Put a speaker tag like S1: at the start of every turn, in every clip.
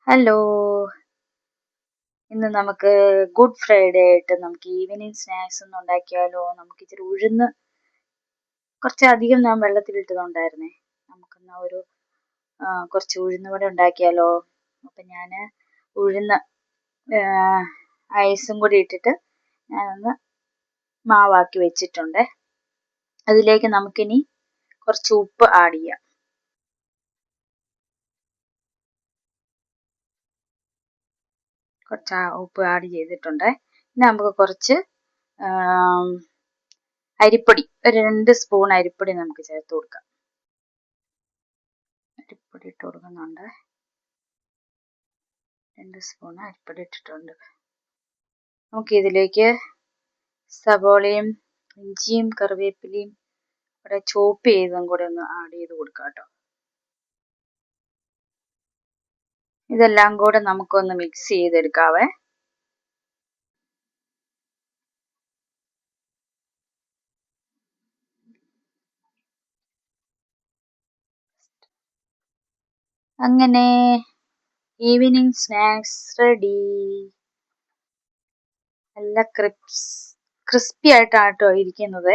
S1: Hello, ഇന്ന് നമുക്ക് good Friday ആയിട്ട് നമുക്ക് ഈവനിങ് സ്നാക്സ് ഒന്ന് ഉണ്ടാക്കിയാലോ? നമുക്ക് ഇച്ചിരി ഉഴുന്ന് കുറച്ചധികം ഞാൻ വെള്ളത്തിലിട്ടതുണ്ടായിരുന്നേ. നമുക്കെന്നാ കുറച്ച് ഉഴുന്ന് വട ഉണ്ടാക്കിയാലോ? അപ്പം ഞാൻ ഉഴുന്ന് ഐസും കൂടി ഇട്ടിട്ട് ഞാനൊന്ന് മാവാക്കി വെച്ചിട്ടുണ്ട്. അതിലേക്ക് നമുക്കിനി കുറച്ച് ഉപ്പ് ആഡ് ചെയ്യാം. കുറച്ച് ഉപ്പ് ആഡ് ചെയ്തിട്ടുണ്ട്. ഇനി നമുക്ക് കുറച്ച് അരിപ്പൊടി, ഒരു 2 സ്പൂൺ അരിപ്പൊടി നമുക്ക് ചേർത്ത് കൊടുക്കാം. അരിപ്പൊടി ഇട്ട് കൊടുക്കുന്നുണ്ട്. 2 സ്പൂൺ അരിപ്പൊടി ഇട്ടിട്ടുണ്ട്. നമുക്കിതിലേക്ക് സവോളയും ഇഞ്ചിയും കറിവേപ്പിലയും കൂടെ ചോപ്പ് ചെയ്തും കൂടെ ഒന്ന് ആഡ് ചെയ്ത് കൊടുക്കാം കേട്ടോ. ഇതെല്ലാം കൂടെ നമുക്കൊന്ന് മിക്സ് ചെയ്തെടുക്കാവേ. അങ്ങനെ ഈവനിങ് സ്നാക്സ് റെഡി. നല്ല ക്രിസ്പി ആയിട്ടാണ് കേട്ടോ ഇരിക്കുന്നത്.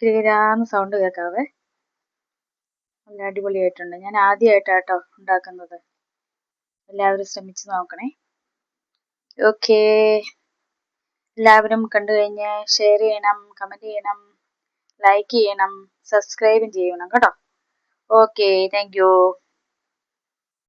S1: കിരാന്ന് സൗണ്ട് കേൾക്കാവേ. നല്ല അടിപൊളിയായിട്ടുണ്ട്. ഞാൻ ആദ്യമായിട്ടാട്ടോ ഉണ്ടാക്കുന്നത്. എല്ലാവരും ശ്രമിച്ചു നോക്കണേ. ഓക്കേ, എല്ലാവരും കണ്ടു കഴിഞ്ഞ് ഷെയർ ചെയ്യണം, കമന്റ് ചെയ്യണം, ലൈക്ക് ചെയ്യണം, സബ്സ്ക്രൈബും ചെയ്യണം കേട്ടോ. Okay, thank you.